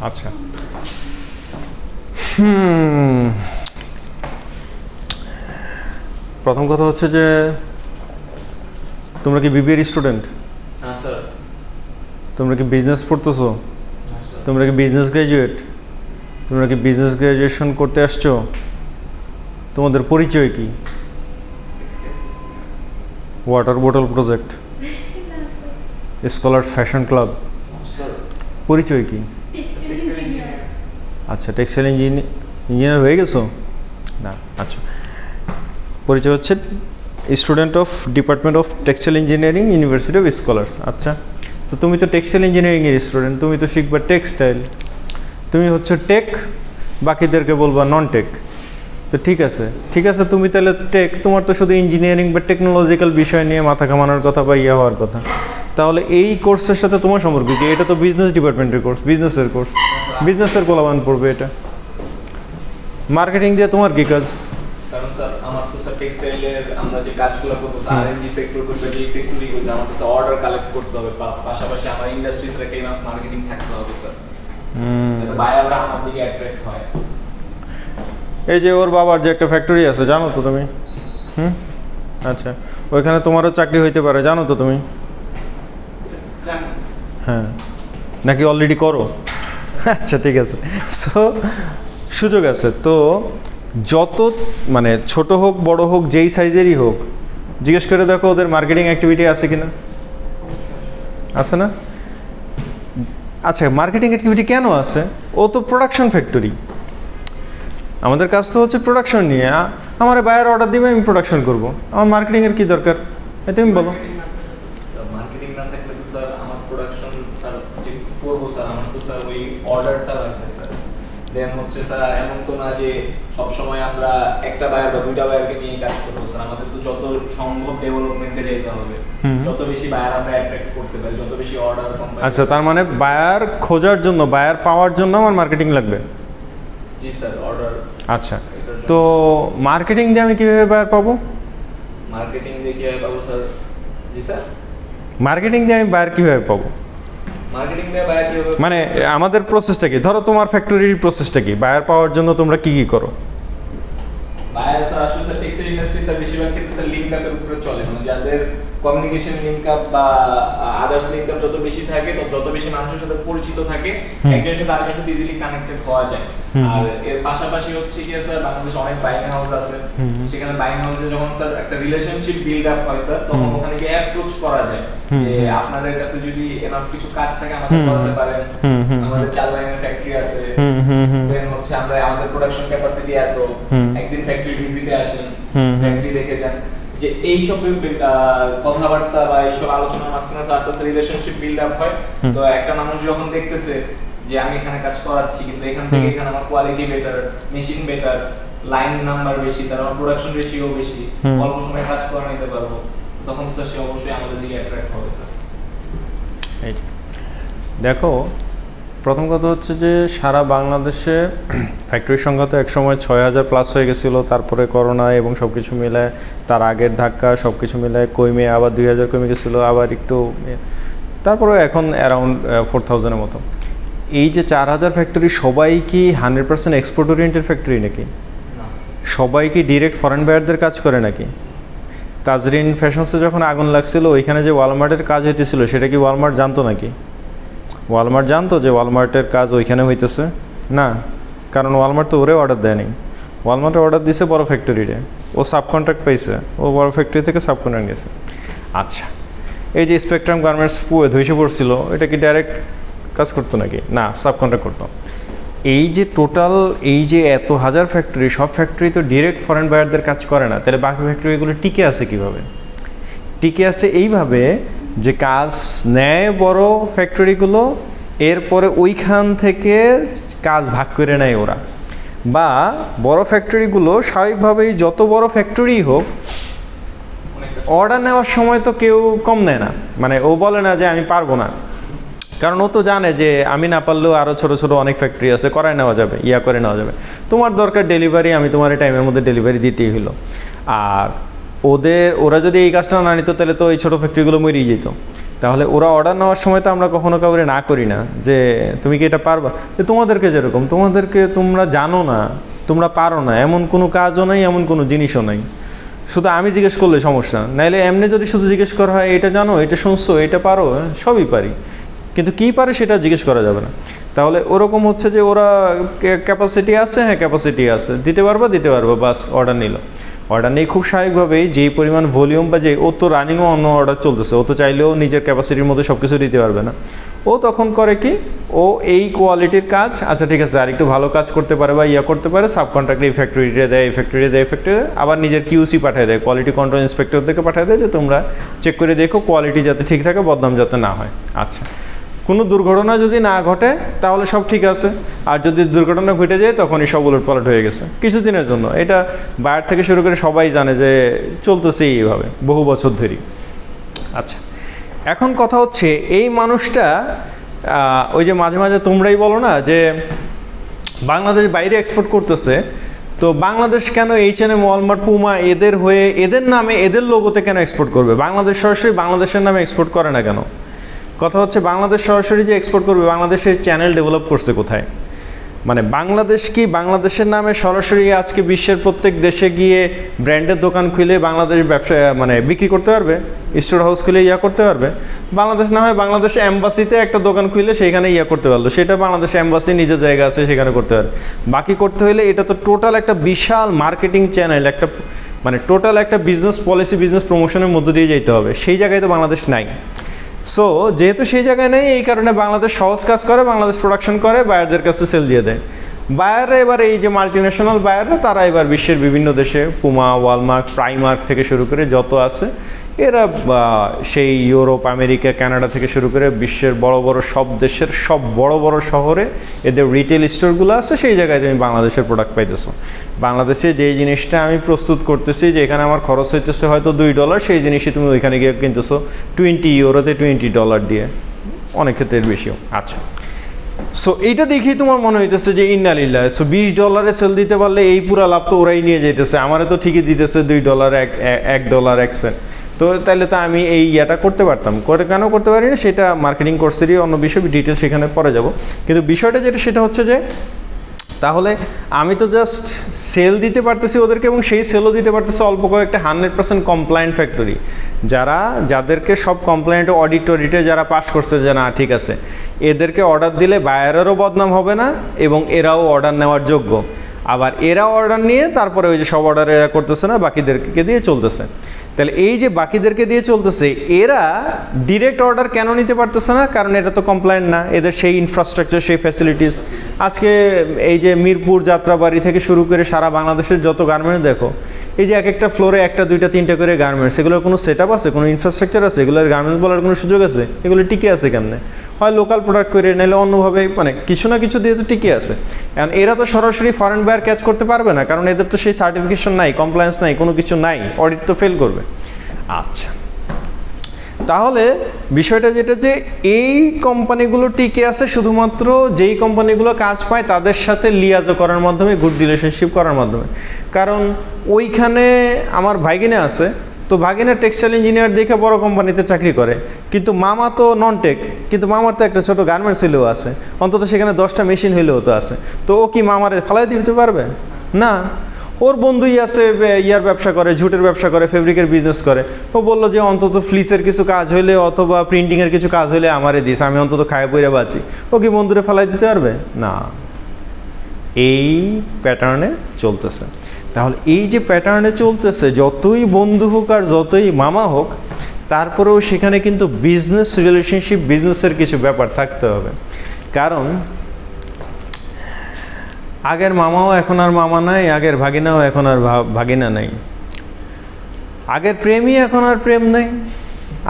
আচ্ছা, প্রথম কথা হচ্ছে যে তোমরা কি বিবিএর স্টুডেন্ট? হ্যাঁ স্যার। তোমরা কি বিজনেস পড়তেছো? তোমরা কি বিজনেস গ্র্যাজুয়েট? তোমরা কি বিজনেস গ্র্যাজুয়েশন করতে আসছো? তোমাদের পরিচয় কি? ওয়াটার বোতল প্রজেক্ট, স্কলার ফ্যাশন ক্লাব, পরিচয় কি? আচ্ছা, টেক্সটাইল ইঞ্জিনিয়ার হয়ে গেছো না? আচ্ছা, পরিচয় হচ্ছে student of department of textile engineering, university of scholars. আচ্ছা, তো তুমি তো টেক্সটাইল ইঞ্জিনিয়ারিংয়ের স্টুডেন্ট, তুমি তো শিখবা টেক্সটাইল, তুমি হচ্ছে টেক, বাকিদেরকে বলবা নন টেক। তো ঠিক আছে, তুমি তাহলে টেক, তোমার তো শুধু ইঞ্জিনিয়ারিং বা টেকনোলজিক্যাল বিষয় নিয়ে মাথা কামানোর কথা বা ইয়ে হওয়ার কথা। তাহলে এই কোর্সের সাথে তোমার সম্পর্ক কি? এটা তো বিজনেস ডিপার্টমেন্টের কোর্স, বিজনেসের কোর্স, বিজনেসের কোলাবান পড়বে এটা। মার্কেটিং দিয়ে তোমার কি কাজ? কারণ স্যার আমার তো স্যার টেক্সটাইলের আমরা যে কাজগুলো করব স্যার, আরএনজি সেক্টর করবে, যে সেক্টরই করবে, আমার তো স্যার অর্ডার কালেক্ট করতে হবে, পাশাপাশি আমার ইন্ডাস্ট্রিজ রেখে ইনাফ মার্কেটিং থাকতে হবে স্যার, যাতে বায়াররা আমার দিকে অ্যাট্রাক্ট হয়। এই যে ওর বাবার যে একটা ফ্যাক্টরি আছে, জানো তো তুমি? আচ্ছা, ওইখানে তোমারও চাকরি হইতে পারে, জানো তো তুমি? হ্যাঁ, নাকি অলরেডি করো? আচ্ছা, ঠিক আছে। সো সুযোগ আছে তো, যত মানে ছোট হোক বড় হোক যেই সাইজেরই হোক, জিজ্ঞেস করে দেখো ওদের মার্কেটিং অ্যাক্টিভিটি আছে কিনা। আছে না? আচ্ছা, মার্কেটিং অ্যাক্টিভিটি কেন আছে? ও তো প্রোডাকশন ফ্যাক্টরি। আমাদের কাজ তো হচ্ছে প্রোডাকশন নিয়ে। আমার বায়ার অর্ডার দিবে, আমি প্রোডাকশন করব, আমার মার্কেটিংয়ের কি দরকার? তুমি বলো। স্যার মার্কেটিং না থাকলে তো স্যার আমার প্রোডাকশন স্যার যে করবো স্যার, আমার তো স্যার ওই অর্ডারটা লাগবে স্যার। দেন হচ্ছে স্যার এমন তো না যে সবসময় আমরা একটা বায়ার বা দুইটা বায়ারকে নিয়ে কাজ করবো স্যার, আমাদের তো যত সম্ভব ডেভেলপমেন্টে যেতে হবে, যত বেশি বায়ার আমরা অ্যাট্রাক্ট করতে পারি, যত বেশি অর্ডার কোম্পানি। আচ্ছা, তার মানে বায়ার খোঁজার জন্য, বায়ার পাওয়ার জন্য আমার মার্কেটিং লাগবে। জি স্যার, অর্ডার। আচ্ছা, তো মার্কেটিং দিয়ে আমি কিভাবে বায়ার পাবো? মার্কেটিং দিয়ে কিভাবে পাবো স্যার? জি স্যার, মার্কেটিং দিয়ে আমি বায়ার কিভাবে পাবো? মার্কেটিং দিয়ে বায়ার কিভাবে মানে আমাদের প্রসেসটা কি? ধরো তোমার ফ্যাক্টরির প্রসেসটা কি? বায়ার পাওয়ার জন্য তোমরা কি কি করো? বায়ার স্যার আসলে স্যার টেক্সটাইল ইন্ডাস্ট্রি স্যার বেশিরভাগ ক্ষেত্রে স্যার লিঙ্ক আপের উপরে চলে, মানে যাদের কমিউনিকেশন লিঙ্ক আপ বা আদার্স লিঙ্ক আপ যত বেশি থাকে, তো যত বেশি মানুষের সাথে পরিচিত থাকে, একজনের সাথে আরেকজনের সাথে ইজিলি কানেক্টেড হওয়া যায়। আর এর পাশাপাশি হচ্ছে কি স্যার, বাংলাদেশে অনেক বাইং হাউস আছে, সেখানে বাইং হাউসে যখন স্যার একটা রিলেশনশিপ বিল্ড আপ হয় স্যার, তখন ওখানে গিয়ে অ্যাপ্রোচ করা যায় যে আপনাদের কাছে যদি এনাফ কিছু কাজ থাকে আমাদের করতে পারেন, আমাদের 4 লাইনের ফ্যাক্টরি আছে, দেন হচ্ছে আমরা আমাদের প্রোডাকশন ক্যাপাসিটি এত, একদিন ফ্যাক্টরি ভিজিটে আসেন, ফ্যাক্টরি দেখে যান। যে এইসব কথাবার্তা বা এইসব আলোচনার মাঝখানে আস্তে আস্তে রিলেশনশিপ বিল্ড আপ হয়। তো একটা মানুষ যখন দেখতেছে যে আমি এখানে কাজ করাচ্ছি, কিন্তু এখান থেকে এখানে আমার quality better, machine better, line number বেশি, তার আমার প্রোডাকশন রেশিও বেশি, অল্প সময়ে কাজ করে নিতে পারবো, তখন স্যার সে অবশ্যই আমাদের দিকে অ্যাট্রাক্ট হবে স্যার। দেখো, প্রথম কথা হচ্ছে যে সারা বাংলাদেশে ফ্যাক্টরির সংখ্যা তো একসময় 6000 প্লাস হয়ে গেছিলো, তারপরে করোনা এবং সব কিছু মিলায়, তার আগের ধাক্কা সব কিছু মিলায় কমে আবার 2000 কমে গেছিলো, আবার একটু, তারপরে এখন অ্যারাউন্ড 4000-এর মতো। এই যে 4000 ফ্যাক্টরি, সবাই কি 100% এক্সপোর্ট ওরিয়েন্টেড ফ্যাক্টরি নাকি? সবাই কি ডিরেক্ট ফরেন বায়ারদের কাজ করে নাকি? তাজরিন ফ্যাশনসে যখন আগুন লাগছিল, ওইখানে যে ওয়ালমার্টের কাজ হইতেছিল, সেটা কি ওয়ালমার্ট জানতো নাকি? ওয়ালমার্ট জানতো যে ওয়ালমার্টের কাজ ওইখানে হইতেছে? না, কারণ ওয়ালমার্ট তো ওরে অর্ডার দেয়নি। ওয়ালমার্টে অর্ডার দিছে বড় ফ্যাক্টরিতে, ও সাবকন্ট্রাক্ট পাইছে, ও বড় ফ্যাক্টরি থেকে সাবকন্ট্রাক্ট গেছে। আচ্ছা, এই যে স্পেকট্রাম গার্মেন্টস ধসে পড়ছিল, এটা কি ডাইরেক্ট কাজ করতো নাকি? না, সাবকন্ট্রাক্ট করতো। এই যে টোটাল, এই যে এত হাজার ফ্যাক্টরি, সব ফ্যাক্টরি তো ডিরেক্ট ফরেন বায়ারদের কাজ করে না, তাহলে বাকি ফ্যাক্টরিগুলো টিকে আছে কিভাবে? টিকে আছে এইভাবে যে কাজ নেয় বড় ফ্যাক্টরিগুলো, এরপরে ওইখান থেকে কাজ ভাগ করে নেয় ওরা, বা বড় ফ্যাক্টরিগুলো স্বাভাবিকভাবেই যত বড় ফ্যাক্টরি হোক, অর্ডার নেওয়ার সময় তো কেউ কম নেয় না, মানে ও বলে না যে আমি পারবো না, কারণ ও তো জানে যে আমি না পারলেও আরও ছোটো ছোটো অনেক ফ্যাক্টরি আছে, করায় নেওয়া যাবে, করে নেওয়া যাবে। তোমার দরকার ডেলিভারি, আমি তোমার এই টাইমের মধ্যে ডেলিভারি দিতেই হলো। আর ওরা যদি এই কাজটা না নিত তাহলে তো এই ছোটো ফ্যাক্টরিগুলো মরিয়ে যেত। তাহলে ওরা অর্ডার নেওয়ার সময় তো আমরা কখনো কাউরে না করি না যে তুমি কি এটা পারবা, তোমাদেরকে যেরকম তোমরা জানো না, তোমরা পারো না, এমন কোনো কাজও নাই, এমন কোনো জিনিসও নাই, শুধু আমি জিজ্ঞেস করলে সমস্যা, নাইলে এমনি যদি শুধু জিজ্ঞেস করা হয় এটা জানো, এটা শুনছো, এটা পারো, সবই পারি, কিন্তু কী পারে সেটা জিজ্ঞেস করা যাবে না। তাহলে ওরকম হচ্ছে যে ওরা ক্যাপাসিটি আছে, হ্যাঁ ক্যাপাসিটি আছে, দিতে পারবা বাস অর্ডার নিল। অর্ডার নিয়ে খুব স্বাভাবিকভাবেই যেই পরিমাণ ভলিউম বা যে ও তো রানিংও অন্য অর্ডার চলতেছে, ও তো চাইলেও নিজের ক্যাপাসিটির মধ্যে সব কিছু দিতে পারবে না। ও তখন করে কি, ও এই কোয়ালিটির কাজ, আচ্ছা ঠিক আছে আর একটু ভালো কাজ করতে পারে বা করতে পারে, সাবকন্ট্রাক্টর এই ফ্যাক্টরিতে দেয়, এই ফ্যাক্টরি আবার নিজের কিউসি পাঠিয়ে দেয়, কোয়ালিটি কন্ট্রোল ইন্সপেক্টরদেরকে পাঠিয়ে দেয় যে তোমরা চেক করে দেখো কোয়ালিটি যাতে ঠিক থাকে, বদনাম যাতে না হয়। আচ্ছা, কোনো দুর্ঘটনা যদি না ঘটে তাহলে সব ঠিক আছে, আর যদি দুর্ঘটনা ঘটে যায় তখনই সব উলটপালট হয়ে গেছে কিছুদিনের জন্য। এটা বাইরে থেকে শুরু করে সবাই জানে যে চলতেছে এইভাবে বহু বছর ধরেই। আচ্ছা, এখন কথা হচ্ছে এই মানুষটা ওই যে মাঝে মাঝে তোমরাই বলো না যে বাংলাদেশ বাইরে এক্সপোর্ট করতেছে, তো বাংলাদেশ কেন H&M, ওয়ালমার্ট, পুমা এদের হয়ে এদের নামে এদের লোগোতে কেন এক্সপোর্ট করবে? বাংলাদেশ সরাসরি বাংলাদেশের নামে এক্সপোর্ট করে না কেন? কথা হচ্ছে বাংলাদেশ সরাসরি যে এক্সপোর্ট করবে, বাংলাদেশের চ্যানেল ডেভেলপ করছে কোথায়? মানে বাংলাদেশ কি বাংলাদেশের নামে সরাসরি আজকে বিশ্বের প্রত্যেক দেশে গিয়ে ব্র্যান্ডের দোকান খুলে বাংলাদেশ ব্যবসা মানে বিক্রি করতে পারবে, স্টোর হাউস খুলে করতে পারবে? বাংলাদেশ না হয় বাংলাদেশ এম্বাসিতে একটা দোকান খুলে সেইখানে করতে পারলো, সেটা বাংলাদেশ এম্বাসি নিজের জায়গা আছে সেখানে করতে পারবে। বাকি করতে হলে এটা তো টোটাল একটা বিশাল মার্কেটিং চ্যানেল, একটা মানে টোটাল একটা বিজনেস পলিসি, বিজনেস প্রমোশনের মধ্য দিয়ে যেতে হবে, সেই জায়গায় তো বাংলাদেশ নাই। সো যেহেতু সেই জায়গায় নেই, এই কারণে বাংলাদেশ সহজ কাজ করে, বাংলাদেশ প্রোডাকশন করে, বায়ারদের কাছে সেল দিয়ে দেয়। বায়াররা এবার এই যে মাল্টিন্যাশনাল বায়াররা, তারা এবার বিশ্বের বিভিন্ন দেশে পুমা, ওয়ালমার্ট, প্রাইমার্ক থেকে শুরু করে যত আছে এরা সেই ইউরোপ, আমেরিকা, কানাডা থেকে শুরু করে বিশ্বের বড় বড় সব দেশের সব বড় বড় শহরে এদের রিটেল স্টোরগুলো আছে, সেই জায়গায় তুমি বাংলাদেশের প্রোডাক্ট পাইতেছো। বাংলাদেশে যেই জিনিসটা আমি প্রস্তুত করতেছি, যে এখানে আমার খরচ হইতেছে হয়তো $2, সেই জিনিসই তুমি ওইখানে গিয়ে কিনতেছো €20 $20 দিয়ে, অনেক ক্ষেত্রে এর বেশিও। আচ্ছা, সো এইটা দেখেই তোমার মনে হইতেছে যে ইন্নালিল্লাহ, সো $20 সেল দিতে পারলে এই পুরা লাভ তো ওরাই নিয়ে যেতেছে, আমারে তো ঠিকই দিতেছে $2, $1 তো তাহলে তো আমি এই করতে পারতাম, কেন করতে পারি না সেটা মার্কেটিং কোর্সেরই অন্য বিষয়, ডিটেলস সেখানে পরে যাব। কিন্তু বিষয়টা যেটা সেটা হচ্ছে যে তাহলে আমি তো জাস্ট সেল দিতে পারতেছি ওদেরকে, এবং সেই সেলও দিতে পারতেছি অল্প কয়েকটা 100% কমপ্লায়েন্ট ফ্যাক্টরি, যাদেরকে সব কমপ্লায়েন্ট অডিটে যারা পাস করছে যে না ঠিক আছে, এদেরকে অর্ডার দিলে বায়ারেরও বদনাম হবে না এবং এরাও অর্ডার নেওয়ার যোগ্য। আবার এরাও অর্ডার নিয়ে তারপরে ওই যে সব অর্ডার এরা করতেছে না, বাকিদেরকে দিয়ে চলতেছে। তাহলে এই যে বাকিদেরকে দিয়ে চলতেছে, এরা ডিরেক্ট অর্ডার কেন নিতে পারতেছে না? কারণ এটা তো কমপ্লায়েন্ট না, এদের সেই ইনফ্রাস্ট্রাকচার, সেই ফ্যাসিলিটিস। আজকে এই যে মিরপুর, যাত্রাবাড়ি থেকে শুরু করে সারা বাংলাদেশের যত গার্মেন্টস দেখো, এই যে এক একটা ফ্লোরে 1টা 2টা 3টা করে গার্মেন্টস, এগুলোর কোনো সেট আপ আছে, কোনো ইনফ্রাস্ট্রাকচার আছে? এগুলোর গার্মেন্টস বলার কোনো সুযোগ আছে? এগুলো টিকে আছে কেমনে? হয় লোকাল প্রোডাক্ট করে, নাহলে অন্যভাবে, মানে কিছু না কিছু দিয়ে তো টিকে আছে। কারণ এরা তো সরাসরি ফরেন বায়ার ক্যাচ করতে পারবে না, কারণ এদের তো সেই সার্টিফিকেশন নাই, কমপ্লায়েন্স নাই, কোনো কিছু নাই, অডিট তো ফেল করবে। আচ্ছা, তাহলে বিষয়টা যেটা যে এই কোম্পানিগুলো টিকে আছে শুধুমাত্র যেই কোম্পানিগুলো কাজ পায় তাদের সাথে লিয়াজো করার মাধ্যমে, গুড রিলেশনশিপ করার মাধ্যমে। কারণ ওইখানে আমার ভাগিনা আছে, তো ভাগিনা টেক্সটাইল ইঞ্জিনিয়ার দেখে বড় কোম্পানিতে চাকরি করে, কিন্তু মামা তো নন টেক, কিন্তু মামার তো একটা ছোটো গার্মেন্টস হইলেও আছে, অন্তত সেখানে 10টা মেশিন হইলেও তো আছে। তো ও কি মামারে ফালাই দিতে পারবে? না। ওর বন্ধুই আছে ব্যবসা করে, ঝুটের ব্যবসা করে, ফেব্রিকের বিজনেস করে, ও বললো যে অন্তত ফ্লিসের কিছু কাজ হইলে অথবা প্রিন্টিংয়ের কিছু কাজ হইলে আমারে দিস, আমি অন্তত খায় পইরা বাঁচি। ও কি বন্ধুরে ফালাই দিতে পারবে? না। এই প্যাটার্নে চলতেছে। তাহলে এই যে প্যাটার্নে চলতেছে, যতই বন্ধু হোক আর যতই মামা হোক, তারপরেও সেখানে কিন্তু বিজনেস রিলেশনশিপ, বিজনেসের কিছু ব্যাপার থাকতে হবে। কারণ আগের মামাও এখন আর মামা নাই, আগের ভাগিনাও এখন আর ভাগিনা নাই, আগের প্রেমই এখন আর প্রেম নেই,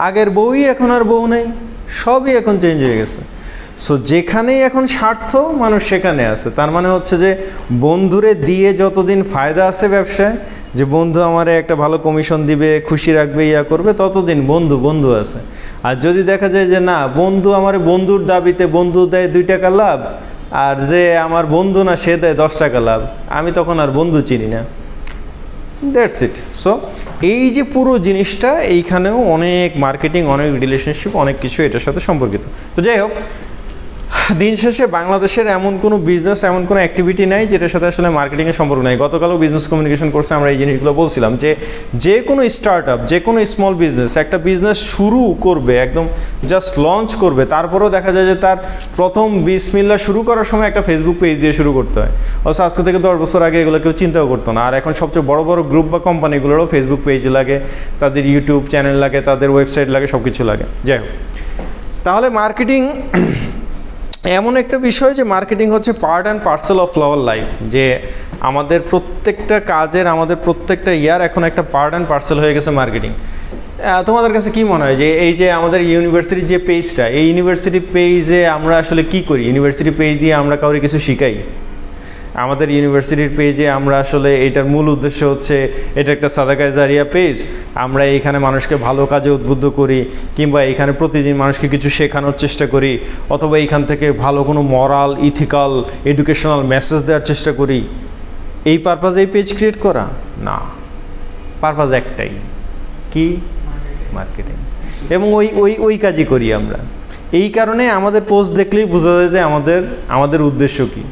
আগের বউই এখন আর বউ নেই, সবই এখন চেঞ্জ হয়ে গেছে। সো যেখানেই এখন স্বার্থ, মানুষ সেখানে আছে। তার মানে হচ্ছে যে বন্ধুরে দিয়ে যতদিন ফায়দা আছে ব্যবসায়, যে বন্ধু আমারে একটা ভালো কমিশন দিবে, খুশি রাখবে, করবে, ততদিন বন্ধু আছে। আর যদি দেখা যায় যে না, বন্ধু আমার বন্ধুর দাবিতে বন্ধু দেয় 2 টাকা লাভ, আর যে আমার বন্ধু না সে দেয় 10 টাকা লাভ, আমি তখন আর বন্ধু চিনি না। That's it. সো এই যে পুরো জিনিসটা এইখানেও অনেক মার্কেটিং, অনেক রিলেশনশিপ, অনেক কিছু এটার সাথে সম্পর্কিত। তো যাই হোক, দিন শেষে বাংলাদেশের এমন কোনো বিজনেস, এমন কোনো অ্যাক্টিভিটি নাই যেটার সাথে আসলে মার্কেটিংয়ের সম্পর্ক নাই। গতকালও বিজনেস কমিউনিকেশন কোর্সে আমরা এই জিনিসগুলো বলছিলাম যে কোনো স্টার্ট আপ, যে কোনো স্মল বিজনেস, একটা বিজনেস শুরু করবে, একদম জাস্ট লঞ্চ করবে, তারপরেও দেখা যায় যে তার প্রথম বিসমিল্লাহ শুরু করার সময় একটা ফেসবুক পেজ দিয়ে শুরু করতে হয়। অবশ্য আজকে থেকে 10 বছর আগে এগুলো কেউ চিন্তাও করতো না। আর এখন সবচেয়ে বড় বড় গ্রুপ বা কোম্পানিগুলোরও ফেসবুক পেজ লাগে, তাদের ইউটিউব চ্যানেল লাগে, তাদের ওয়েবসাইট লাগে, সব কিছু লাগে। যাই হোক, তাহলে মার্কেটিং এমন একটা বিষয় যে মার্কেটিং হচ্ছে part and parcel of our life, যে আমাদের প্রত্যেকটা কাজের, আমাদের প্রত্যেকটা ইয়ার এখন একটা পার্ট অ্যান্ড পার্সেল হয়ে গেছে মার্কেটিং। তোমাদের কাছে কি মনে হয় যে এই যে আমাদের ইউনিভার্সিটির যে পেজটা, এই ইউনিভার্সিটি পেজে আমরা আসলে কি করি? ইউনিভার্সিটি পেজ দিয়ে আমরা কাউকে কিছু শিখাই? আমাদের ইউনিভার্সিটির পেজে আমরা আসলে এটার মূল উদ্দেশ্য হচ্ছে এটা একটা সাদাকায়ে জারিয়া পেজ, আমরা এইখানে মানুষকে ভালো কাজে উদ্বুদ্ধ করি, কিংবা এইখানে প্রতিদিন মানুষকে কিছু শেখানোর চেষ্টা করি, অথবা এইখান থেকে ভালো কোনো মরাল, ইথিক্যাল, এডুকেশনাল মেসেজ দেওয়ার চেষ্টা করি। এই পারপাজে এই পেজ ক্রিয়েট করা না, পারপাজ একটাই, কি? মার্কেটিং। এবং ওই কাজই করি আমরা। এই কারণে আমাদের পোস্ট দেখলেই বোঝা যায় যে আমাদের উদ্দেশ্য কী।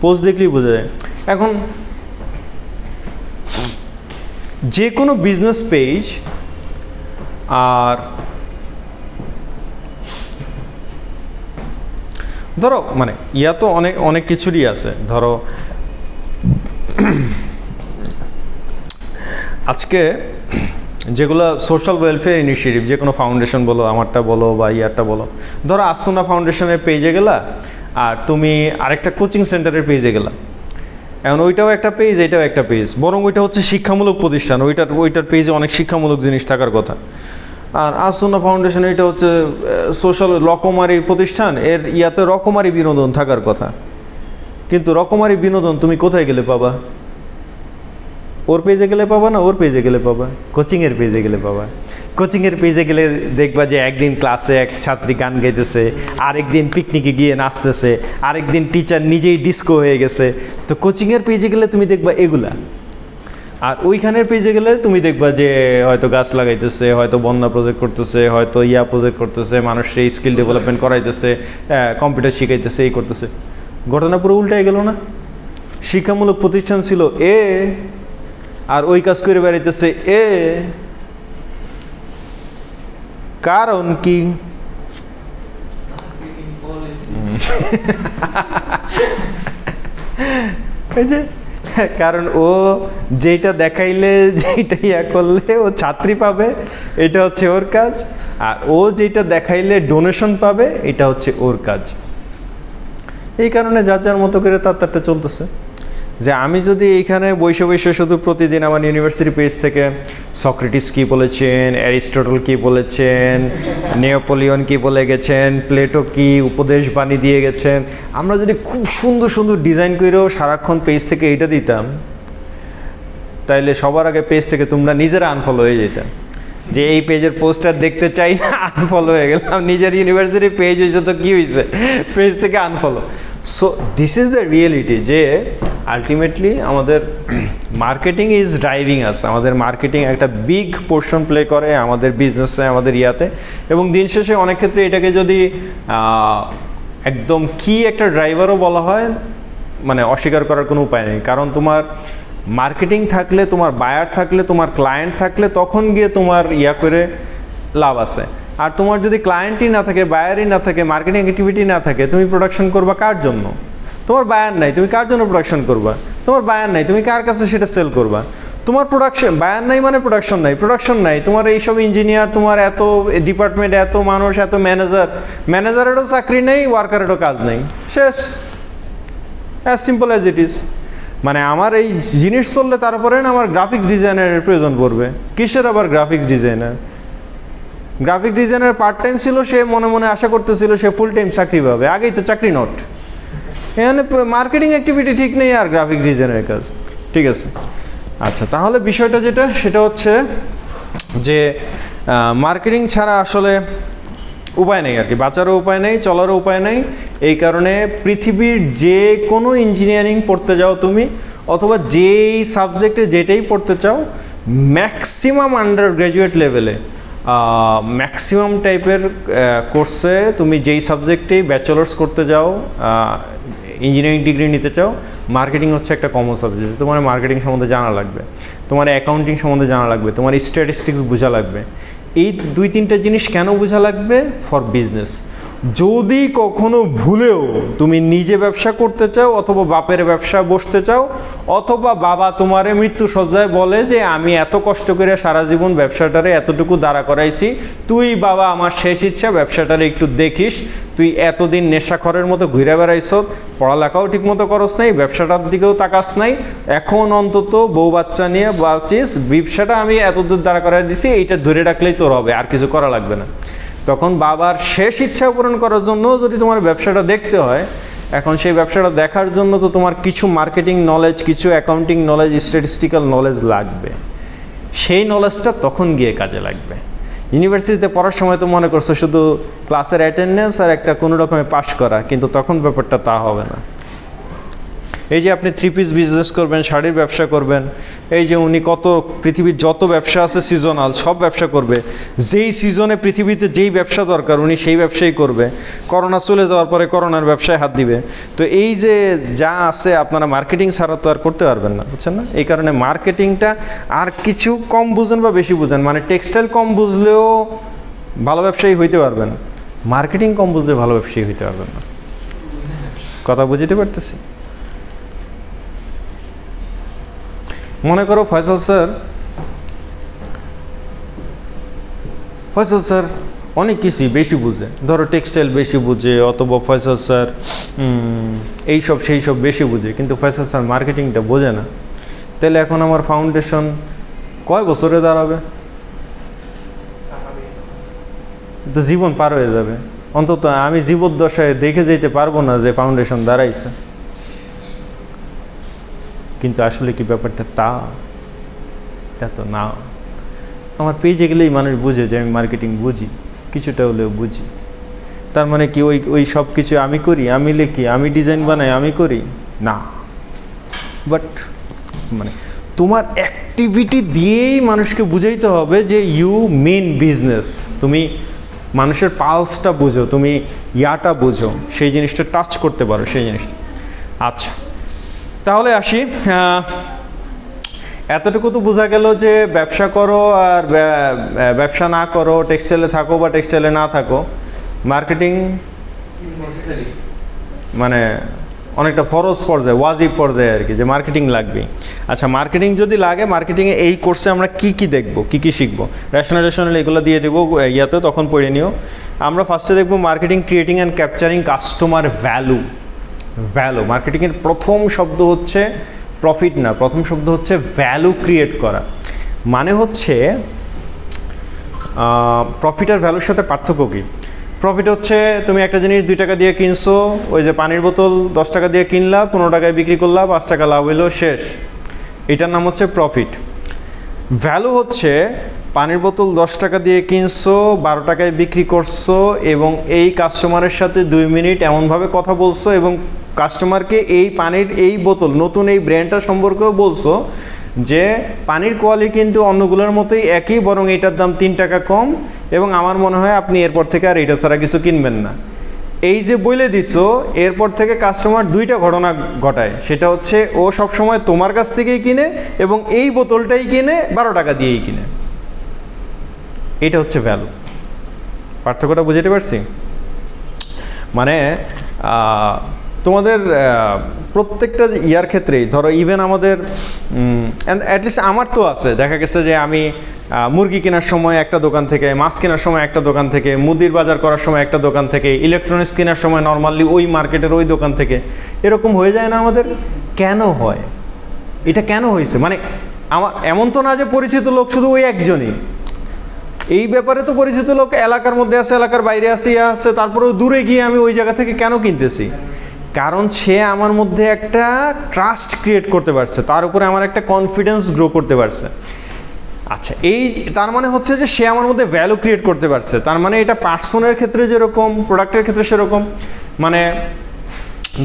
পোস্ট দেখলেই বোঝা যায়। এখন যে কোনো বিজনেস পেজ আর ধরো মানে ইয়া তো অনেক কিছুরই আছে। ধরো আজকে যেগুলো সোশ্যাল ওয়েলফেয়ার ইনিশিয়েটিভ, যে কোনো ফাউন্ডেশন বলো, আমারটা বলো বা ইয়ারটা বলো, ধরো আসুনা ফাউন্ডেশনের পেজে গেলা আর তুমি আরেকটা কোচিং সেন্টারের পেজে গেলা, এখন ওইটাও একটা পেজ, এটাও একটা পেজ, বরং ওইটা হচ্ছে শিক্ষামূলক প্রতিষ্ঠান, ওইটার পেজে অনেক শিক্ষামূলক জিনিস থাকার কথা। আর আসুনা ফাউন্ডেশন এটা হচ্ছে সোশ্যাল রকমারি প্রতিষ্ঠান, এর ইয়াতে রকমারি বিনোদন থাকার কথা। কিন্তু রকমারি বিনোদন তুমি কোথায় গেলে পাবা? ওর পেজে গেলে পাবা না ওর পেজে গেলে পাবা? কোচিংয়ের পেজে গেলে পাবা। কোচিংয়ের পেজে গেলে দেখবা যে একদিন ক্লাসে এক ছাত্রী গান গাইতেছে, আরেকদিন পিকনিকে গিয়ে নাচতেছে, আরেকদিন টিচার নিজেই ডিস্কো হয়ে গেছে। তো কোচিংয়ের পেজে গেলে তুমি দেখবা এগুলা। আর ওইখানের পেজে গেলে তুমি দেখবা যে হয়তো গাছ লাগাইতেছে, হয়তো বন্যা প্রজেক্ট করতেছে, হয়তো ইয়া প্রজেক্ট করতেছে, মানুষের স্কিল ডেভেলপমেন্ট করাইতেছে, কম্পিউটার শিখাইতেছে, এই করতেছে। ঘটনা পুরো উল্টাই গেল না? শিক্ষামূলক প্রতিষ্ঠান ছিল এ, আর ওই কাজ করে বেড়াইতেছে এ। কারণ কি? কারণ ও যেটা দেখাইলে, যেটা ইয়া করলে ও ছাত্রী পাবে, এটা হচ্ছে ওর কাজ। আর ও যেটা দেখাইলে ডোনেশন পাবে, এটা হচ্ছে ওর কাজ। এই কারণে যার যার মতো করে তারটা চলতেছে। যে আমি যদি এইখানে বসে শুধু প্রতিদিন আমার ইউনিভার্সিটি পেজ থেকে সক্রেটিস কী বলেছেন, অ্যারিস্টটল কী বলেছেন, নেপোলিয়ন কী বলে গেছেন, প্লেটো কী উপদেশ বাণী দিয়ে গেছেন, আমরা যদি খুব সুন্দর সুন্দর ডিজাইন করেও সারাক্ষণ পেজ থেকে এইটা দিতাম, তাইলে সবার আগে পেজ থেকে তোমরা নিজেরা আনফলো হয়ে যেতাম। যে এই পেজের পোস্টার দেখতে চাই না, আনফলো হয়ে গেলাম। নিজের ইউনিভার্সিটি পেজ হয়েছে তো কী হয়েছে, পেজ থেকে unfollow. So this is the reality, যে আলটিমেটলি আমাদের মার্কেটিং ইজ ড্রাইভিং আস। আমাদের মার্কেটিং একটা বিগ পোর্শন প্লে করে আমাদের বিজনেসে, আমাদের ইয়াতে। এবং দিন শেষে অনেক ক্ষেত্রে এটাকে যদি একদম কি একটা ড্রাইভারও বলা হয়, মানে অস্বীকার করার কোনো উপায় নেই। কারণ তোমার মার্কেটিং থাকলে, তোমার বায়ার থাকলে, তোমার ক্লায়েন্ট থাকলে, তখন গিয়ে তোমার ইয়া করে লাভ আছে। আর তোমার যদি ক্লায়েন্টই না থাকে, বায়ারই না থাকে, মার্কেটিং অ্যাক্টিভিটি না থাকে, তুমি প্রোডাকশন করবা কার জন্য? তোমার বায়ার নাই, তুমি কার জন্য প্রোডাকশন করবা? তোমার বায়ার নাই, তুমি কার কাছে সেটা সেল করবা? তোমার প্রোডাকশন, বায়ার নাই মানে প্রোডাকশন নাই, তোমার এইসব ইঞ্জিনিয়ার, তোমার এত ডিপার্টমেন্ট, এত মানুষ, এত ম্যানেজারেরও চাকরি নেই, ওয়ার্কারেরও কাজ নেই, শেষ। As simple as it is. মানে আমার এই জিনিস চললে তারপরে না আমার গ্রাফিক্স ডিজাইনারের প্রয়োজন পড়বে। কিসের আবার graphics designer? Graphic designer part time ছিল, সে মনে মনে আশা করতেছিল সে ফুল টাইম চাকরি পাবে। আগেই তো চাকরি নট। এখানে মার্কেটিং অ্যাক্টিভিটি ঠিক নেই আর গ্রাফিক্স ডিজাইনের কাজ ঠিক আছে। আচ্ছা, তাহলে বিষয়টা যেটা, সেটা হচ্ছে যে মার্কেটিং ছাড়া আসলে উপায় নেই আর কি, বাঁচারও উপায় নেই, চলারও উপায় নেই। এই কারণে পৃথিবীর যে কোনো ইঞ্জিনিয়ারিং পড়তে যাও তুমি, অথবা যেই সাবজেক্টে যেটাই পড়তে চাও ম্যাক্সিমাম আন্ডার গ্র্যাজুয়েট লেভেলে ম্যাক্সিমাম টাইপের কোর্সে তুমি যেই সাবজেক্টেই ব্যাচেলার্স করতে যাও, ইঞ্জিনিয়ারিং ডিগ্রি নিতে চাও, মার্কেটিং হচ্ছে একটা কমন সাবজেক্ট। তোমার মার্কেটিং সম্বন্ধে জানা লাগবে, তোমার অ্যাকাউন্টিং সম্বন্ধে জানা লাগবে, তোমার স্ট্যাটিস্টিক্স বোঝা লাগবে। এই 2-3টা জিনিস কেন বোঝা লাগবে? For business. যদি কখনো ভুলেও তুমি নিজে ব্যবসা করতে চাও অথবা বাপের ব্যবসা বসতে চাও, অথবা বাবা তোমারে মৃত্যু সজ্জায় বলে যে আমি এত কষ্ট করে সারা জীবন ব্যবসাটারে এতটুকু দাঁড়া করাইছি, তুই বাবা আমার শেষ ইচ্ছা ব্যবসাটারে একটু দেখিস, তুই এতদিন নেশাখরের মতো ঘুরে বেড়াইছ, পড়ালেখাও ঠিক মতো করস নাই, ব্যবসাটার দিকেও তাকাস নাই, এখন অন্তত বউ বাচ্চা নিয়ে বাঁচিস, ব্যবসাটা আমি এতদূর দাঁড়া করাই দিছি, এইটা ধরে রাখলেই তোর হবে, আর কিছু করা লাগবে না। তখন বাবার শেষ ইচ্ছা পূরণ করার জন্য যদি তোমার ব্যবসাটা দেখতে হয়, এখন সেই ব্যবসাটা দেখার জন্য তো তোমার কিছু মার্কেটিং নলেজ, কিছু অ্যাকাউন্টিং নলেজ, স্ট্যাটিস্টিক্যাল নলেজ লাগবে। সেই নলেজটা তখন গিয়ে কাজে লাগবে। ইউনিভার্সিটিতে পড়ার সময় তো মনে করছো শুধু ক্লাসের অ্যাটেন্ডেন্স আর একটা কোনো রকমে পাস করা, কিন্তু তখন ব্যাপারটা তা হবে না। এই যে আপনি 3 পিস বিজনেস করবেন, শাড়ির ব্যবসা করবেন, এই যে উনি কত পৃথিবীর যত ব্যবসা আছে সিজনাল সব ব্যবসা করবে, যেই সিজনে পৃথিবীতে যেই ব্যবসা দরকার উনি সেই ব্যবসাই করবে। করোনা চলে যাওয়ার পরে করোনার ব্যবসায় হাত দিবে। তো এই যে যা আছে আপনারা মার্কেটিং ছাড়া তো আর করতে পারবেন না, বুঝছেন না? এই কারণে মার্কেটিংটা আর কিছু কম বুঝেন বা বেশি বুঝেন, মানে টেক্সটাইল কম বুঝলেও ভালো ব্যবসায়ী হইতে পারবেন, মার্কেটিং কম বুঝলে ভালো ব্যবসায়ী হইতে পারবেন না। কথা বুঝতে পারতেছি? মনে করো ফয়সাল স্যার অনেক কিছুই বেশি বুঝে, ধরো টেক্সটাইল বেশি বুঝে, অথবা ফয়সাল স্যার এইসব সেই সব বেশি বুঝে, কিন্তু ফয়সাল স্যার মার্কেটিংটা বোঝে না। তাহলে এখন আমার ফাউন্ডেশন কয় বছরে দাঁড়াবে? তো জীবন পার হয়ে যাবে। অন্তত আমি জীবদ্দশায় দেখে যেতে পারবো না যে ফাউন্ডেশন দাঁড়াইছে। কিন্তু আসলে কি ব্যাপারটা তা তো না। আমার পেজে গেলেই মানুষ বুঝে যে আমি মার্কেটিং বুঝি, কিছুটা হলেও বুঝি। তার মানে কি ওই সব কিছু আমি করি, আমি লিখি, আমি ডিজাইন বানাই, আমি করি না। বাট মানে তোমার অ্যাক্টিভিটি দিয়েই মানুষকে বুঝাইতে হবে যে ইউ মেন বিজনেস। তুমি মানুষের পালসটা বুঝো, তুমি ইয়াটা বুঝো, সেই জিনিসটা টাচ করতে পারো, সেই জিনিসটা। আচ্ছা, তাহলে আসি। এতটুকু তো বোঝা গেল যে ব্যবসা করো আর ব্যবসা না করো, টেক্সটাইলে থাকো বা টেক্সটাইলে না থাকো, মার্কেটিং মানে অনেকটা ফরজ পর্যায়ে, ওয়াজিব পর্যায়ে আর কি, যে মার্কেটিং লাগবেই। আচ্ছা, মার্কেটিং যদি লাগে, মার্কেটিংয়ে এই কোর্সে আমরা কি দেখবো, কি শিখবো? রেশনাল এগুলো দিয়ে দেবো ইয়াতে, তখন পড়ে নিও। আমরা ফার্স্টে দেখবো marketing creating and capturing customer value. মার্কেটিংয়ের প্রথম শব্দ হচ্ছে প্রফিট না, প্রথম শব্দ হচ্ছে ভ্যালু ক্রিয়েট করা। মানে হচ্ছে প্রফিট আর ভ্যালুর সাথে পার্থক্য কী? প্রফিট হচ্ছে তুমি একটা জিনিস 2 টাকা দিয়ে কিনছো, ওই যে পানির বোতল 10 টাকা দিয়ে কিনলা, 15 টাকায় বিক্রি করলা, 5 টাকা লাভ হইলো, শেষ। এটার নাম হচ্ছে প্রফিট। ভ্যালু হচ্ছে পানির বোতল 10 টাকা দিয়ে কিনছো, 12 টাকায় বিক্রি করছো, এবং এই কাস্টমারের সাথে 2 মিনিট এমনভাবে কথা বলছো এবং কাস্টমারকে এই পানির এই বোতল নতুন এই ব্র্যান্ডটা সম্পর্কেও বলছো যে পানির কোয়ালিটি কিন্তু অন্যগুলোর মতোই একই, বরং এটার দাম 3 টাকা কম, এবং আমার মনে হয় আপনি এরপর থেকে আর এটা ছাড়া কিছু কিনবেন না। এই যে বলে দিছো, এরপর থেকে কাস্টমার 2টা ঘটনা ঘটায়। সেটা হচ্ছে ও সবসময় তোমার কাছ থেকেই কিনে এবং এই বোতলটাই কিনে 12 টাকা দিয়েই কিনে। এটা হচ্ছে ভ্যালু। পার্থক্যটা বুঝতে পারছি? মানে তোমাদের প্রত্যেকটা ইয়ার ক্ষেত্রেই ধরো, ইভেন আমাদের অ্যাটলিস্ট আমার তো আছে, দেখা গেছে যে আমি মুরগি কেনার সময় একটা দোকান থেকে, মাছ কেনার সময় একটা দোকান থেকে, মুদির বাজার করার সময় একটা দোকান থেকে, ইলেকট্রনিক্স কেনার সময় নর্মালি ওই মার্কেটের ওই দোকান থেকে, এরকম হয়ে যায় না আমাদের? কেন হয় এটা? কেন হয়েছে? মানে আমার এমন তো না যে পরিচিত লোক শুধু ওই একজনই। এই ব্যাপারে তো পরিচিত লোক এলাকার মধ্যে আছে, এলাকার বাইরে আছে, তারপরেও দূরে গিয়ে আমি ওই জায়গা থেকে কেন কিনতেছি? কারণ সে আমার মধ্যে একটা ট্রাস্ট ক্রিয়েট করতে পারছে, তার উপরে আমার একটা কনফিডেন্স গ্রো করতে পারছে। আচ্ছা, এই তার মানে হচ্ছে যে সে আমার মধ্যে ভ্যালু ক্রিয়েট করতে পারছে। তার মানে এটা পার্সনের ক্ষেত্রে যেরকম, প্রোডাক্টের ক্ষেত্রে সেরকম। মানে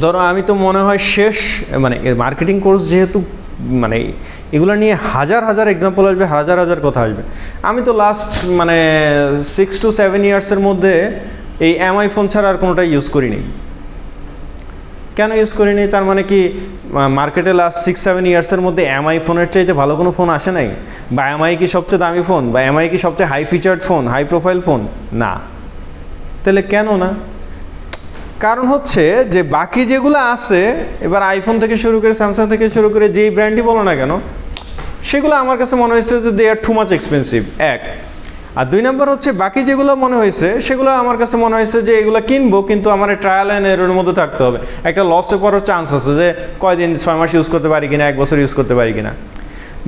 ধরো আমি তো মনে হয় শেষ মানে এর মার্কেটিং কোর্স যেহেতু মানে এগুলো নিয়ে হাজার হাজার এক্সাম্পল আসবে, হাজার হাজার কথা আসবে। আমি তো লাস্ট মানে 6 to 7 ইয়ার্সের মধ্যে এই এমআই ফোন ছাড়া আর কোনোটাই ইউজ করিনি। কেন ইউজ করিনি? তার মানে কি মার্কেটে লাস্ট 6-7 ইয়ার্সের মধ্যে এমআই ফোনের চাইতে ভালো কোনো ফোন আসে নাই? বা এমআই কি সবচেয়ে দামি ফোন? বা এমআই কি সবচেয়ে high featured phone, high profile phone? না। তাহলে কেন না? কারণ হচ্ছে যে বাকি যেগুলো আছে, এবার আইফোন থেকে শুরু করে স্যামসাং থেকে শুরু করে যেই ব্র্যান্ডই বলো না কেন, সেগুলো আমার কাছে মনে হয়েছে যে দে আর টু মাচ এক্সপেন্সিভ, এক। আর 2 নম্বর হচ্ছে বাকি যেগুলো মনে হয়েছে সেগুলো আমার কাছে মনে হয়েছে যে এগুলো কিনবো, কিন্তু আমার ট্রায়াল অ্যান্ড এরর মধ্যে থাকতে হবে। একটা লসে পড়ার চান্স আছে যে কয়দিন, 6 মাস ইউজ করতে পারি কিনা, 1 বছর ইউজ করতে পারি কিনা।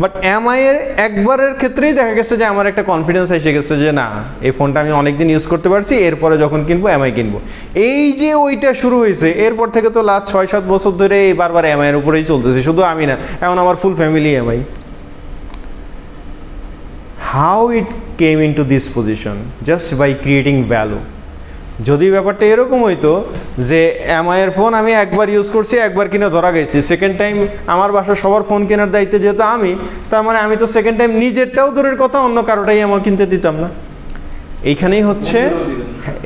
বাট এমআই এর একবারের ক্ষেত্রেই দেখা গেছে যে আমার একটা কনফিডেন্স এসে গেছে যে না, এই ফোনটা আমি অনেক দিন ইউজ করতে পারছি, এরপরে যখন কিনবো এমআই কিনবো। এই যে ওইটা শুরু হয়েছে, এরপর থেকে তো লাস্ট 6-7 বছর ধরে এই বারবার এমআই এর উপরেই চলতেছে। শুধু আমি না, এখন আমার full family MI. How it came into this position? Just by creating value. যদি ব্যাপারটা এরকম হইতো যে এমআইয়ের ফোন আমি একবার ইউজ করছি, একবার কিনে ধরা গেছি, সেকেন্ড টাইম আমার বাসার সবার ফোন কেনার দায়িত্ব যেহেতু আমি, তার মানে আমি তো সেকেন্ড টাইম নিজেরটাও দূরের কথা অন্য কারোটাই আমার কিনতে দিতাম না।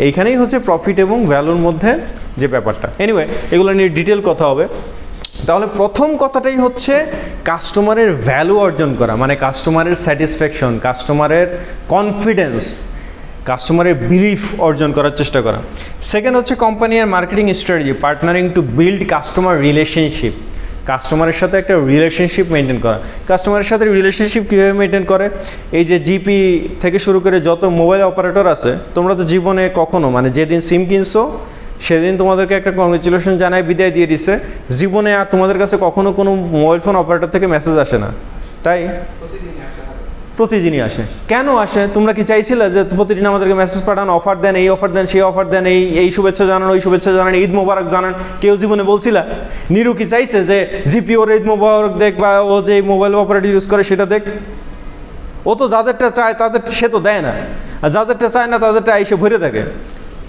এইখানেই হচ্ছে প্রফিট এবং ভ্যালুর মধ্যে যে ব্যাপারটা। এনিওয়ে, এগুলো নিয়ে ডিটেল কথা হবে। তাহলে প্রথম কথাটাই হচ্ছে কাস্টমারের ভ্যালু অর্জন করা, মানে কাস্টমারের স্যাটিসফ্যাকশন, কাস্টমারের কনফিডেন্স, কাস্টমারের বিলিফ অর্জন করার চেষ্টা করা। সেকেন্ড হচ্ছে কোম্পানি আর marketing strategy, partnering to build customer relationship. কাস্টমারের সাথে একটা রিলেশনশিপ মেনটেন করা। কাস্টমারের সাথে রিলেশনশিপ কীভাবে মেনটেন করে? এই যে জিপি থেকে শুরু করে যত মোবাইল অপারেটর আছে, তোমরা তো জীবনে কখনো মানে যেদিন সিম কিনছো সেদিন তোমাদেরকে একটা কংগ্রেচুলেশন জানায় বিদায় দিয়ে দিছে, জীবনে আর তোমাদের কাছে কখনো কোনো মোবাইল ফোন অপারেটর থেকে মেসেজ আসে না, তাই? প্রতিদিনই আসে। কেন আসে? তোমরা কি চাইছিলে যে প্রতিদিন আমাদেরকে মেসেজ পাঠান, অফার দেন, এই অফার দেন, সেই অফার দেন, এই শুভেচ্ছা জানান, ওই শুভেচ্ছা জানান, ঈদ মোবারক জানান? কেউ জীবনে বলছিলা? নিরু কি চাইছে যে জিপি ওর ঈদ মোবারক দেখ, বা ও যে মোবাইল অপারেটর ইউজ করে সেটা দেখ? ও তো যাদেরটা চায় তাদের সে তো দেয় না, আর যাদেরটা চায় না তাদেরটা এসে ভরে থাকে।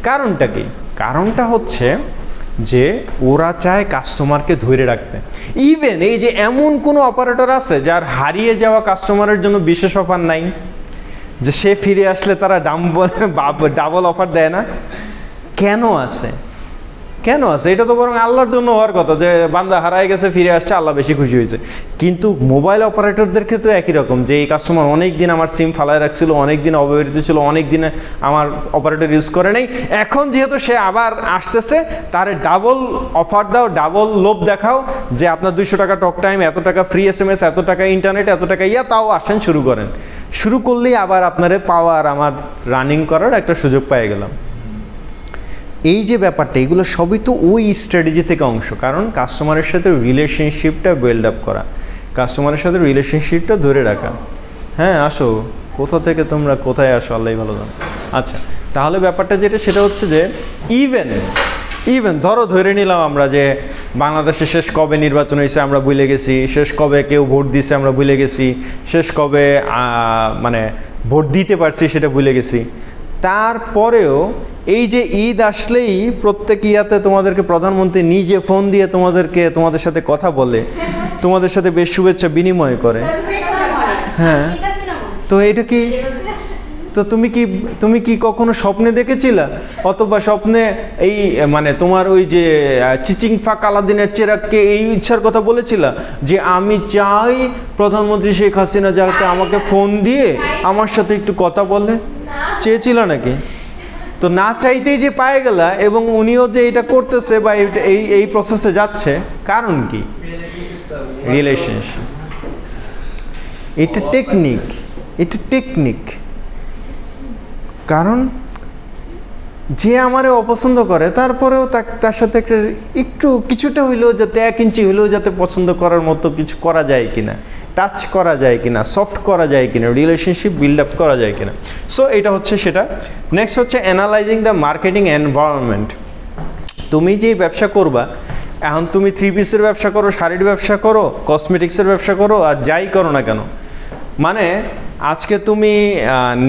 কারণটা কি? কারণটা হচ্ছে যে ওরা চায় কাস্টমারকে ধরে রাখতে। ইভেন এই যে এমন কোনো অপারেটর আছে যার হারিয়ে যাওয়া কাস্টমারের জন্য বিশেষ অফার নাই, যে সে ফিরে আসলে তারা ডাবল অফার দেয় না? কেন আছে? কেন আছে? এটা তো বরং আল্লাহর জন্য হওয়ার কথা, যে বান্দা হারায় গেছে ফিরে আসছে, আল্লাহ বেশি খুশি হয়েছে। কিন্তু মোবাইল অপারেটরদের ক্ষেত্রে একই রকম, যে এই কাস্টমার অনেক দিন আমার সিম ফালায় রাখছিল, অনেক দিন অব্যবহৃত ছিল, অনেক দিনে আমার অপারেটর ইউজ করে নাই, এখন যেহেতু সে আবার আসতেছে, তারে ডাবল অফার দাও, ডাবল লোভ দেখাও, যে আপনার 200 টাকা টক টাইম, এত টাকা ফ্রি SMS, এত টাকা ইন্টারনেট, এত টাকা তাও আসেন, শুরু করেন। শুরু করলেই আবার আপনারে পাওয়ার আমার রানিং করার একটা সুযোগ পেয়ে গেলাম। এই যে ব্যাপারটা, এগুলো সবই তো ওই স্ট্র্যাটেজি থেকে অংশ। কারণ কাস্টমারের সাথে রিলেশনশিপটা বিল্ড আপ করা, কাস্টমারের সাথে রিলেশনশিপটা ধরে রাখা। হ্যাঁ, আসো, কোথা থেকে তোমরা কোথায় আসো আল্লাহই ভালো জানো। আচ্ছা, তাহলে ব্যাপারটা যেটা সেটা হচ্ছে যে ইভেন ধরে নিলাম আমরা যে বাংলাদেশে শেষ কবে নির্বাচন হয়েছে আমরা ভুলে গেছি, শেষ কবে কেউ ভোট দিছে আমরা ভুলে গেছি, শেষ কবে মানে ভোট দিতে পারছি সেটা ভুলে গেছি। তারপরেও এই যে ঈদ আসলেই প্রত্যেক ইয়াতে তোমাদেরকে প্রধানমন্ত্রী নিজে ফোন দিয়ে তোমাদের সাথে কথা বলে, তোমাদের সাথে বেশ শুভেচ্ছা বিনিময় করে। হ্যাঁ, তো এটা কি, তো তুমি কি কখনো স্বপ্নে দেখেছিলা? অথবা স্বপ্নে এই মানে তোমার ওই যে চিচিং ফাক আলাদিনের চেরাগকে এই ইচ্ছার কথা বলেছিলা যে আমি চাই প্রধানমন্ত্রী শেখ হাসিনা যাতে আমাকে ফোন দিয়ে আমার সাথে একটু কথা বলে? চেয়েছিল নাকি? তো না চাইতেই যে পায়ে গেলা, এবং উনিও যে এটা করতেছে বা এই প্রসেসে যাচ্ছে, কারণ কি? রিলেশনশিপ। এটা টেকনিক। কারণ যে আমারে অপছন্দ করে, তারপরেও তার সাথে একটু কিছুটা হইলেও যাতে 1 ইঞ্চি হইলেও যাতে পছন্দ করার মতো কিছু করা যায় কিনা, টাচ করা যায় কিনা, সফট করা যায় কিনা, রিলেশনশিপ বিল্ড আপ করা যায় কিনা। সো এটা হচ্ছে সেটা। নেক্সট হচ্ছে অ্যানালাইজিং দ্য মার্কেটিং এনভায়রনমেন্ট। তুমি যেই ব্যবসা করবা, এখন তুমি 3 পিসের ব্যবসা করো, শাড়ির ব্যবসা করো, কসমেটিক্সের ব্যবসা করো, আর যাই করো না কেন, মানে আজকে তুমি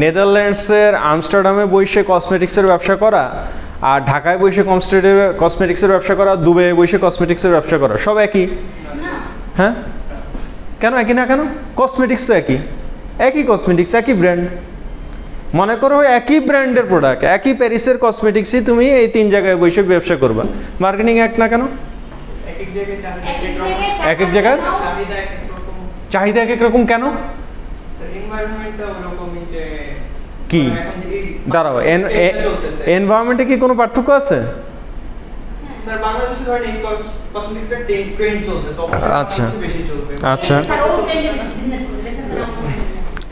নেদারল্যান্ডসের আমস্টারডামে বসে কসমেটিক্সের ব্যবসা করা আর ঢাকায় বসে কসমেটিক্সের ব্যবসা করা, দুবাইয়ে বসে কসমেটিক্সের ব্যবসা করা, সব একই? হ্যাঁ, কেন একই না? কেন? কসমেটিক্স তো একই, একই কসমেটিক্স, একই ব্র্যান্ড। মনে করো একই ব্র্যান্ডের প্রোডাক্ট, একই প্যারিসের কসমেটিক্সই তুমি এই 3 জায়গায় বসে ব্যবসা করবা, মার্কেটিং এক না কেন? এক এক জায়গায় চাহিদা এক এক রকম। কেন? কি দাঁড়াও, এনভায়রনমেন্টে কি কোনো পার্থক্য আছে? আচ্ছা আচ্ছা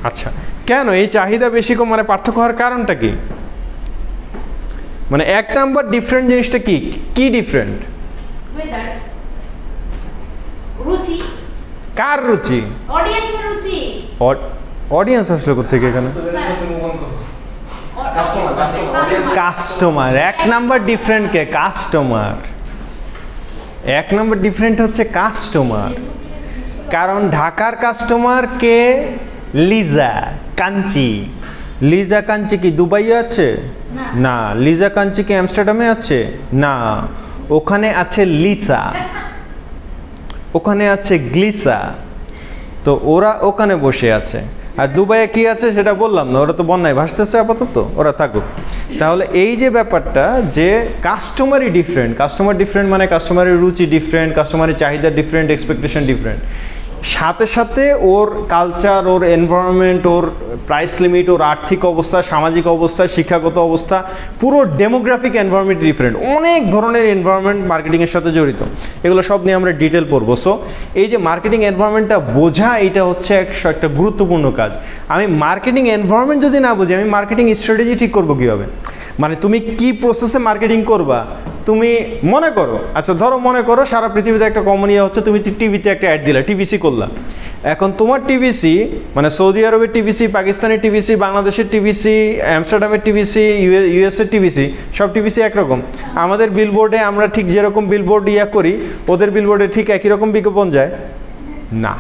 আচ্ছা, কেন এই চাহিদা বেশি কম মানে পার্থক্য হওয়ার কারণটা কি? মানে 1 নাম্বার ডিফারেন্ট জিনিসটা কি? কি ডিফারেন্ট? রুচি। কার রুচি? অডিয়েন্সের রুচি। অডিয়েন্স আসলে কোথেকে এখানে? কাস্টমার। 1 নাম্বার ডিফারেন্ট কে? কাস্টমার। 1 নাম্বার ডিফারেন্ট হচ্ছে কাস্টমার। কারণ ঢাকার কাস্টমার কে? লিজা কাঞ্চি। লিজা কাঞ্চি কি দুবাইয়ে আছে? না। লিজা কাঞ্চি কি আমস্টারডামে আছে? না। ওখানে আছে লিসা, ওখানে আছে গ্লিসা, তো ওরা ওখানে বসে আছে। আর দুবাইয়ে কি আছে সেটা বললাম না, ওরা তো বন্যায় ভাসতেছে আপাতত, ওরা থাকুক। তাহলে এই যে ব্যাপারটা যে কাস্টমারই ডিফারেন্ট, কাস্টমার ডিফারেন্ট মানে কাস্টমারের রুচি ডিফারেন্ট, কাস্টমারের চাহিদা ডিফারেন্ট, এক্সপেকটেশন ডিফারেন্ট, সাথে সাথে ওর কালচার, ওর এনভায়রনমেন্ট, ওর প্রাইস লিমিট, ওর আর্থিক অবস্থা, সামাজিক অবস্থা, শিক্ষাগত অবস্থা, পুরো ডেমোগ্রাফিক এনভায়রনমেন্ট ডিফারেন্ট। অনেক ধরনের এনভায়রনমেন্ট মার্কেটিংয়ের সাথে জড়িত, এগুলো সব নিয়ে আমরা ডিটেল পড়বো। সো এই যে মার্কেটিং এনভায়রনমেন্টটা বোঝা, এটা হচ্ছে একটা গুরুত্বপূর্ণ কাজ। আমি মার্কেটিং এনভায়রনমেন্ট যদি না বুঝি, আমি মার্কেটিং স্ট্র্যাটেজি ঠিক করবো কীভাবে? মানে তুমি কি প্রসেসে মার্কেটিং করবা? তুমি মনে করো, আচ্ছা ধরো মনে করো সারা পৃথিবীতে একটা কমন ইয়ে হচ্ছে, তুমি টিভিতে একটা অ্যাড দিলা, টিভিসি করলা। এখন তোমার টিভিসি মানে সৌদি আরবের টিভিসি, পাকিস্তানের টিভিসি, বাংলাদেশের টিভিসি, আমস্টারডামের টিভিসি, ইউএসের টিভিসি, সব টিভিসি একরকম। আমাদের বিলবোর্ডে আমরা ঠিক যেরকম বিলবোর্ড ইয়া করি, ওদের বিলবোর্ডে ঠিক একই রকম বিজ্ঞাপন যায় না।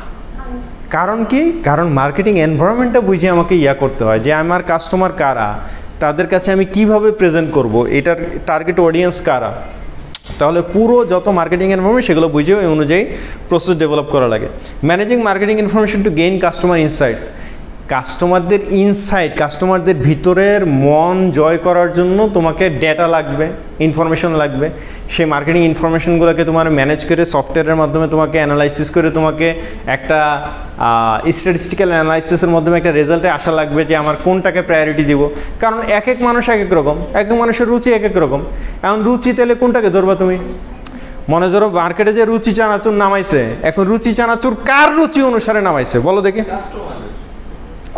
কারণ কি? কারণ মার্কেটিং এনভায়রনমেন্টটা বুঝে আমাকে ইয়া করতে হয় যে আমার কাস্টমার কারা, তাদের কাছে আমি কিভাবে প্রেজেন্ট করব, এটার টার্গেট অডিয়েন্স কারা। তাহলে পুরো যত মার্কেটিং ইনফরমেশন সেগুলো বুঝে ওই অনুযায়ী প্রসেস ডেভেলপ করা লাগে। Managing marketing information to gain customer insights. কাস্টমারদের ইনসাইট, কাস্টমারদের ভিতরের মন জয় করার জন্য তোমাকে ডেটা লাগবে, ইনফরমেশন লাগবে। সেই মার্কেটিং ইনফরমেশনগুলোকে তোমার ম্যানেজ করে সফটওয়্যারের মাধ্যমে তোমাকে অ্যানালাইসিস করে তোমাকে একটা স্ট্যাটিস্টিক্যাল অ্যানালাইসিসের মাধ্যমে একটা রেজাল্টে আসা লাগবে যে আমার কোনটাকে প্রায়োরিটি দিব। কারণ এক এক মানুষ এক এক রকম, এক এক মানুষের রুচি এক এক রকম। এখন রুচি তাহলে কোনটাকে ধরবা তুমি? মনে করো মার্কেটে যে রুচি চানাচুর নামাইছে, এখন রুচি চানাচুর কার রুচি অনুসারে নামাইছে বলো দেখি?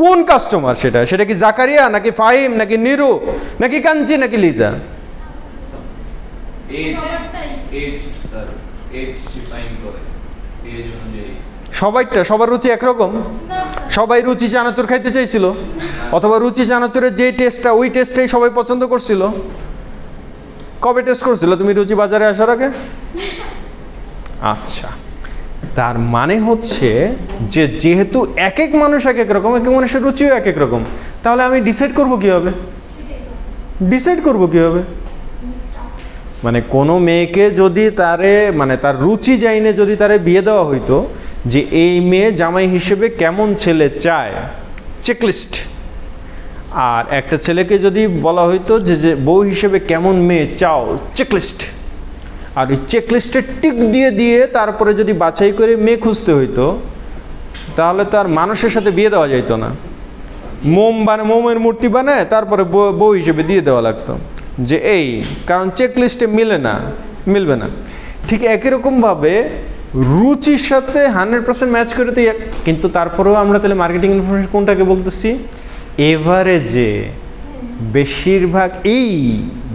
কোন কাস্টমার সেটা? সেটা কি জাকারিয়া নাকি ফাহিম নাকি নিরু নাকি কাঞ্চি নাকি লিজা? সবাইটা সবার রুচি একরকম? সবাই রুচি চানাচুর খাইতে চাইছিল, অথবা রুচি চানাচুরের যে টেস্টটা ওই টেস্টটাই সবাই পছন্দ করছিল? কবে টেস্ট করছিল তুমি রুচি বাজারে আসার আগে? আচ্ছা, তার মানে হচ্ছে যে যেহেতু এক এক মানুষ এক এক রকম, এক এক মানুষের রুচিও এক এক রকম, তাহলে আমি ডিসাইড করবো কীভাবে? মানে কোনো মেয়েকে যদি তারে মানে তার রুচি জাইনে যদি তারে বিয়ে দেওয়া হইতো যে এই মেয়ে জামাই হিসেবে কেমন ছেলে চায়, চেকলিস্ট। আর একটা ছেলেকে যদি বলা হইতো যে বউ হিসেবে কেমন মেয়ে চাও, চেকলিস্ট। আর এই চেকলিস্টে টিক দিয়ে দিয়ে তারপরে যদি বাছাই করে মেয়ে খুঁজতে হইতো, তাহলে তো আর মানুষের সাথে বিয়ে দেওয়া যাইতো না। মোমের মূর্তি বানায় তারপরে বউ হিসেবে দিয়ে দেওয়া লাগতো যে এই, কারণ চেকলিস্টে মিলবে না। ঠিক একই রকমভাবে রুচির সাথে 100% ম্যাচ করে তো, কিন্তু তারপরেও আমরা তাহলে মার্কেটিং ইনফরমেশন কোনটাকে বলতেছি? এভারেজে বেশিরভাগ এই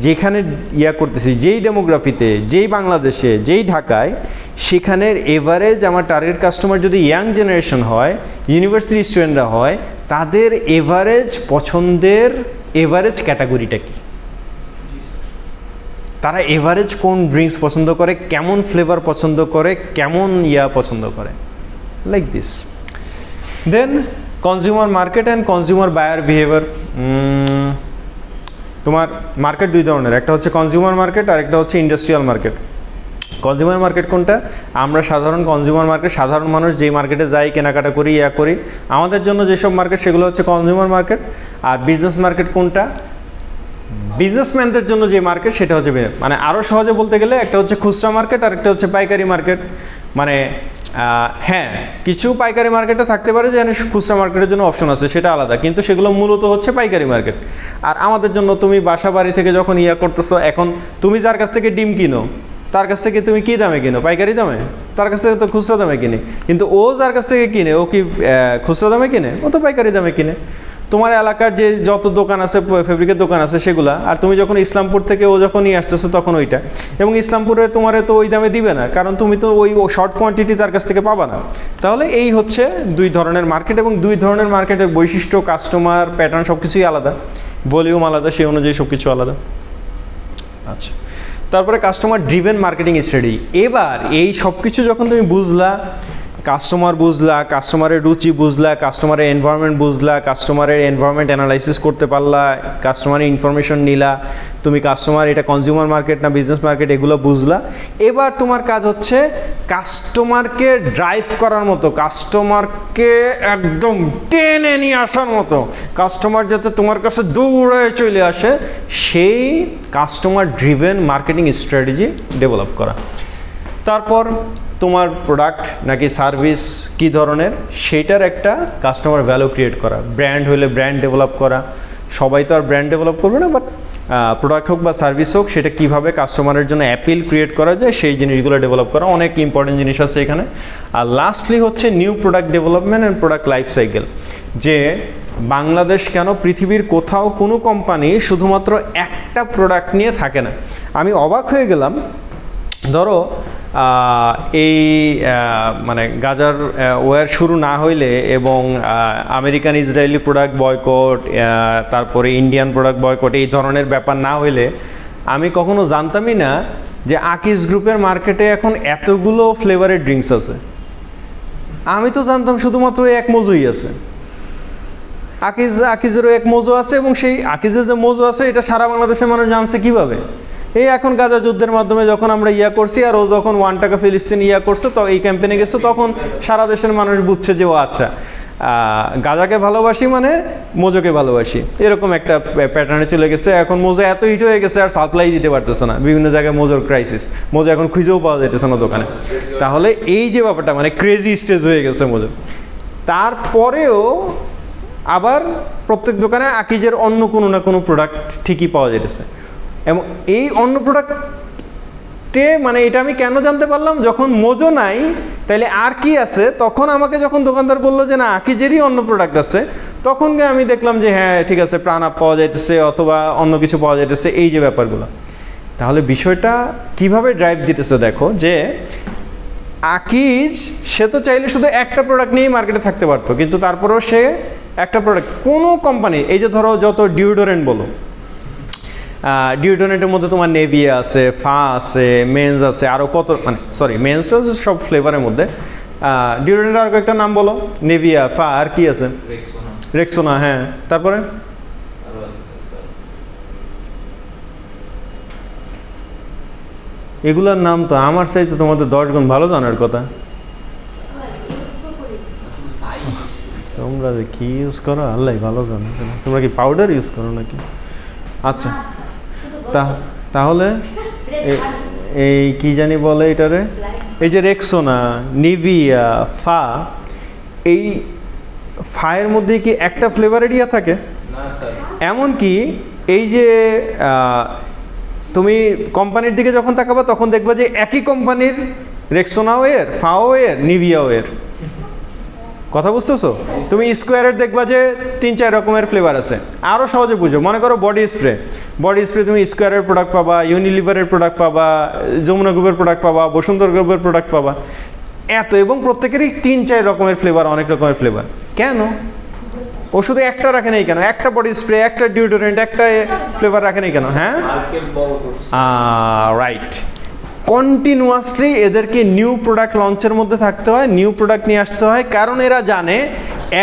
যেখানে ইয়া করতেছি, যেই ডেমোগ্রাফিতে, যেই বাংলাদেশে, যেই ঢাকায়, সেখানের এভারেজ আমার টার্গেট কাস্টমার যদি ইয়াং জেনারেশন হয়, ইউনিভার্সিটি স্টুডেন্টরা হয়, তাদের এভারেজ পছন্দের এভারেজ ক্যাটাগরিটা কি? তারা এভারেজ কোন ড্রিঙ্কস পছন্দ করে, কেমন ফ্লেভার পছন্দ করে, কেমন ইয়া পছন্দ করে, like this. Then consumer market and consumer buyer behaviour. তোমার মার্কেট দুই ধরনের, একটা হচ্ছে কনজিউমার মার্কেট আর একটা হচ্ছে ইন্ডাস্ট্রিয়াল মার্কেট। কনজিউমার মার্কেট কোনটা? আমরা সাধারণ কনজিউমার মার্কেট, সাধারণ মানুষ যেই মার্কেটে যাই কেনাকাটা করি করি, আমাদের জন্য যেসব মার্কেট সেগুলো হচ্ছে কনজিউমার মার্কেট। আর বিজনেস মার্কেট কোনটা? বিজনেসম্যানদের জন্য যে মার্কেট সেটা হচ্ছে মানে আরও সহজে বলতে গেলে একটা হচ্ছে খুচরা মার্কেট আর একটা হচ্ছে পাইকারি মার্কেট। মানে হ্যাঁ, কিছু পাইকারি মার্কেটে থাকতে পারে যে খুচরা মার্কেটের জন্য অপশন আছে, সেটা আলাদা, কিন্তু সেগুলো মূলত হচ্ছে পাইকারি মার্কেট। আর আমাদের জন্য তুমি বাসা বাড়ি থেকে যখন করতেছো, এখন তুমি যার কাছ থেকে ডিম কিনো তার কাছ থেকে তুমি কী দামে কিনো? পাইকারি দামে। তার কাছ থেকে তো খুচরা দামে কিনে, কিন্তু ও যার কাছ থেকে কিনে ও কি খুচরা দামে কিনে? ও তো পাইকারি দামে কিনে। তোমার এলাকার যে যত দোকান আছে, ফেব্রিকের দোকান আছে সেগুলা, আর তুমি যখন ইসলামপুর থেকে ও যখন নিয়ে আসতেছো তখন ওইটা, এবং ইসলামপুরে তোমার তো ওই দামে দিবে না, কারণ তুমি তো ওই শর্ট কোয়ান্টিটি তার কাছ থেকে পাবা না। তাহলে এই হচ্ছে দুই ধরনের মার্কেট, এবং দুই ধরনের মার্কেটের বৈশিষ্ট্য, কাস্টমার প্যাটার্ন সব কিছুই আলাদা, ভলিউম আলাদা, সেই অনুযায়ী সব কিছু আলাদা। আচ্ছা, তারপরে কাস্টমার ড্রিভেন মার্কেটিং স্ট্র্যাটেজি। এবার এই সব কিছু যখন তুমি বুঝলা, কাস্টমার বুঝলা, কাস্টমারের রুচি বুঝলা, কাস্টমারের এনভায়রনমেন্ট বুঝলা, কাস্টমারের এনভায়রনমেন্ট অ্যানালাইসিস করতে পারলা, কাস্টমারের ইনফরমেশন নিলা, তুমি কাস্টমার এটা কনজিউমার মার্কেট না বিজনেস মার্কেট এগুলো বুঝলা। এবার তোমার কাজ হচ্ছে কাস্টমারকে ড্রাইভ করার মতো, কাস্টমারকে একদম টেনে নিয়ে আসার মতো, কাস্টমার যাতে তোমার কাছে দৌড়ে চলে আসে, সেই customer driven marketing strategy develop করা। তারপর তোমার প্রোডাক্ট নাকি সার্ভিস কী ধরনের সেইটার একটা কাস্টমার ভ্যালু ক্রিয়েট করা। ব্র্যান্ড হলে ব্র্যান্ড ডেভেলপ করা, সবাই তো আর ব্র্যান্ড ডেভেলপ করবে না, বাট প্রোডাক্ট হোক বা সার্ভিস হোক সেটা কীভাবে কাস্টমারের জন্য অ্যাপিল ক্রিয়েট করা যায় সেই জিনিসগুলো ডেভেলপ করা, অনেক ইম্পর্টেন্ট জিনিস আছে এখানে। আর লাস্টলি হচ্ছে new product development and product life cycle, যে বাংলাদেশ কেন পৃথিবীর কোথাও কোনো কোম্পানি শুধুমাত্র একটা প্রোডাক্ট নিয়ে থাকে না। আমি অবাক হয়ে গেলাম, ধরো এই মানে গাজার ওয়ার শুরু না হইলে এবং আমেরিকান ইসরায়েলি প্রোডাক্ট বয়কট, তারপরে ইন্ডিয়ান প্রোডাক্ট বয়কট, এই ধরনের ব্যাপার না হইলে আমি কখনো জানতামই না যে আকিজ গ্রুপের মার্কেটে এখন এতগুলো ফ্লেভারের ড্রিঙ্কস আছে। আমি তো জানতাম শুধুমাত্র এক মোজোই আছে, আকিজেরও এক মোজো আছে, এবং সেই আকিজের যে মোজো আছে এটা সারা বাংলাদেশের মানুষ জানছে কীভাবে? এই এখন গাজা যুদ্ধের মাধ্যমে যখন আমরা করছি, আর ও যখন 1 টাকা ফিলিস্তিন করছে, তো এই ক্যাম্পেনে গেছে, তখন সারা দেশের মানুষ বুঝছে যে ও আচ্ছা গাজাকে ভালোবাসি মানে মোজোকে ভালোবাসি, এরকম একটা প্যাটার্নে চলে গেছে। এখন মোজো এত হিট হয়ে গেছে আর সাপ্লাই দিতে পারতেছে না, বিভিন্ন জায়গায় মোজোর ক্রাইসিস, মোজো এখন খুঁজেও পাওয়া যাইতেছে না দোকানে। তাহলে এই যে ব্যাপারটা মানে ক্রেজি স্টেজ হয়ে গেছে মোজো। তারপরেও আবার প্রত্যেক দোকানে আকিজের অন্য কোনো না কোনো প্রোডাক্ট ঠিকই পাওয়া যেতেছে, এবং এই অন্য প্রোডাক্টে মানে এটা আমি কেন জানতে পারলাম, যখন মোজো নাই তাইলে আর কি আছে, তখন আমাকে যখন দোকানদার বললো যে না আকিজেরই অন্য প্রোডাক্ট আছে, তখন আমি দেখলাম যে হ্যাঁ ঠিক আছে, প্রাণ আপ পাওয়া যাইতেছে অথবা অন্য কিছু পাওয়া যাইতেছে, এই যে ব্যাপারগুলো। তাহলে বিষয়টা কিভাবে ড্রাইভ দিতেছে দেখো, যে আকিজ সে তো চাইলে শুধু একটা প্রোডাক্ট নিয়েই মার্কেটে থাকতে পারতো, কিন্তু তারপরেও সে একটা প্রোডাক্ট, কোনো কোম্পানি, এই যে ধরো যত ডিওডোরেন্ট বলো, ডিওডোরেন্টের মধ্যে তোমার নেভিয়া আছে, ফা আছে, মেন্স আছে, আরও কত, মানে সরি মেন্সটা সব ফ্লেভারের মধ্যে, ডিওডোরেন্টের আরও একটা নাম বলো, নেভিয়া, ফা, আর কি আছে? রেক্সোনা, হ্যাঁ, তারপরে এগুলার নাম তো আমার চাইতে তোমাদের 10 গুণ ভালো জানার কথা। তোমরা যে কি ইউজ করো আল্লাহ ভালো জানো, তোমরা কি পাউডার ইউজ করো নাকি? আচ্ছা, তাহলে এই কি জানি বলে এটারে, এই যে রেক্সোনা, নিভিয়া, ফা, এই ফায়ের মধ্যে কি একটা ফ্লেভারের থাকে? এমনকি এই যে তুমি কোম্পানির দিকে যখন তাকাবা তখন দেখবা যে একই কোম্পানির রেক্সোনাও এর, ফাও এর, নিভিয়াও এর। কথা বুঝতেছো? তুমি স্কোয়ারের দেখবা যে 3-4 রকমের ফ্লেভার আছে। আরও সহজে বুঝো, মনে করো বডি স্প্রে তুমি স্কোয়ারের প্রোডাক্ট পাবা, ইউনিলিভারের প্রোডাক্ট পাবা, যমুনা গ্রুপের প্রোডাক্ট পাবা, বসুন্ধরা গ্রুপের প্রোডাক্ট পাবা, এত, এবং প্রত্যেকেরই 3-4 রকমের ফ্লেভার, অনেক রকমের ফ্লেভার। কেন? ও শুধু একটা রাখে নাই কেন? একটা বডি স্প্রে, একটা ডিওডোরেন্ট, একটা ফ্লেভার রাখে নাই কেন? হ্যাঁ, রাইট। কন্টিনিউয়াসলি এদেরকে নিউ প্রোডাক্ট লঞ্চের মধ্যে থাকতে হয়, নিউ প্রোডাক্ট নিয়ে আসতে হয়, কারণ এরা জানে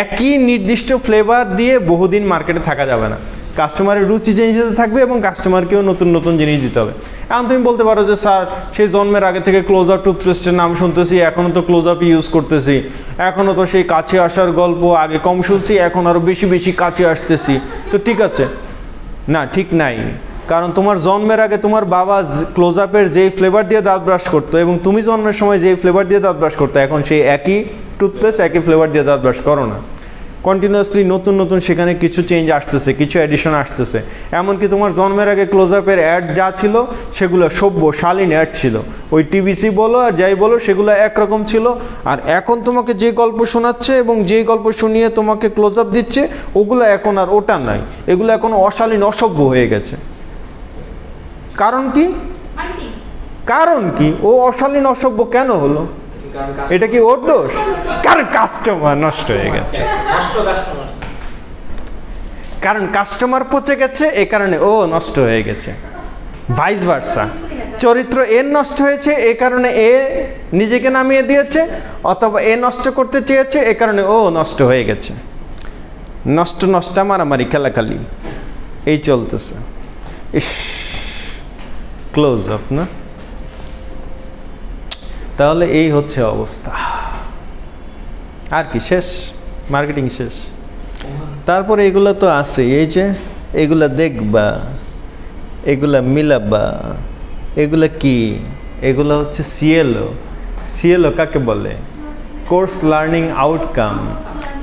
একই নির্দিষ্ট ফ্লেভার দিয়ে বহুদিন মার্কেটে থাকা যাবে না। কাস্টমারের রুচি চেঞ্জ হতে থাকবে এবং কাস্টমারকেও নতুন নতুন জিনিস দিতে হবে। এখন তুমি বলতে পারো যে স্যার সেই জন্মের আগে থেকে ক্লোজ আপ টুথপেস্টের নাম শুনতেছি, এখনও তো ক্লোজ আপ ইউজ করতেছি, এখনও তো সেই কাছে আসার গল্প আগে কম শুনছি, এখন আরও বেশি বেশি কাছে আসতেছি, তো ঠিক আছে না, ঠিক নাই। কারণ তোমার জন্মের আগে তোমার বাবা ক্লোজ আপের যেই ফ্লেভার দিয়ে দাঁত ব্রাশ করতো এবং তুমি জন্মের সময় যেই ফ্লেভার দিয়ে দাঁত ব্রাশ করতো, এখন সেই একই টুথপেস্ট একই ফ্লেভার দিয়ে দাঁত ব্রাশ করো না। কন্টিনিউয়াসলি নতুন নতুন সেখানে কিছু চেঞ্জ আসতেছে, কিছু অ্যাডিশন আসতেছে। এমনকি তোমার জন্মের আগে ক্লোজ আপের অ্যাড যা ছিল সেগুলো সভ্য শালীন অ্যাড ছিল, ওই টিভিসি বলো আর যাই বলো সেগুলো একরকম ছিল। আর এখন তোমাকে যে গল্প শোনাচ্ছে এবং যেই গল্প শুনিয়ে তোমাকে ক্লোজ আপ দিচ্ছে ওগুলো এখন আর ওটা নাই, এগুলো এখন অশালীন অসভ্য হয়ে গেছে। কারণ কি? আন্টি কারণ কি ও অশালীন অসভ্য কেন হলো? এটা কি ওর দোষ? কারণ কাস্টমার নষ্ট হয়ে গেছে, কারণ কাস্টমার পচে গেছে, এই কারণে ও নষ্ট হয়ে গেছে। ভাইস ভার্সা, চরিত্র এর নষ্ট হয়েছে এই কারণে এ নিজেকে নামিয়ে দিয়েছে, অথবা এ নষ্ট করতে চেয়েছে এই কারণে ও নষ্ট হয়ে গেছে। নষ্ট নষ্ট মারামারি খেলাখালি এই চলতেছে। ইস, ক্লোজ আপ না? তাহলে এই হচ্ছে অবস্থা। আর কি, শেষ? মার্কেটিং শেষ? তারপরে এগুলো তো আছে, এই যে এগুলা দেখবা, এগুলা মিলাবা, এগুলা কি? এগুলো হচ্ছে সিএলও। সিএলও কাকে বলে? Course learning outcome.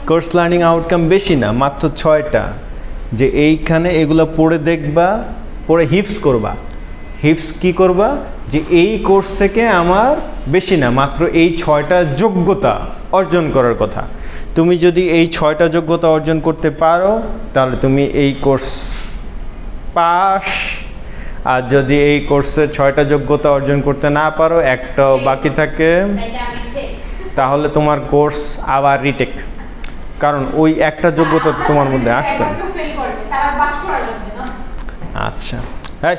Course learning outcome বেশি না, মাত্র 6টা। যে এইখানে এগুলো পড়ে দেখবা, পড়ে হিপস করবা। হিপস কি করবা? যে এই কোর্স থেকে আমার বেশি না, মাত্র এই 6টা যোগ্যতা অর্জন করার কথা। তুমি যদি এই 6টা যোগ্যতা অর্জন করতে পারো তাহলে তুমি এই কোর্স পাস। আর যদি এই কোর্সে 6টা যোগ্যতা অর্জন করতে না পারো, একটাও বাকি থাকে, তাহলে তোমার কোর্স আবার রিটেক। কারণ ওই একটা যোগ্যতা তোমার মধ্যে আসবে না। আচ্ছা, হ্যাঁ,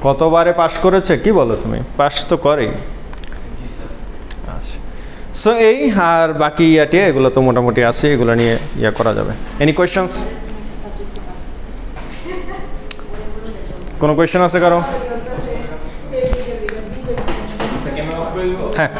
কতবারে পাস করেছে কি বলো তুমি? পাস তো করেই। আচ্ছা, সো এই আর বাকি ইয়াটি এগুলো তো মোটামুটি আছে, এগুলো নিয়ে ইয়া করা যাবে। Any questions? কোনো কোয়েশ্চেন আছে কারো? হ্যাঁ।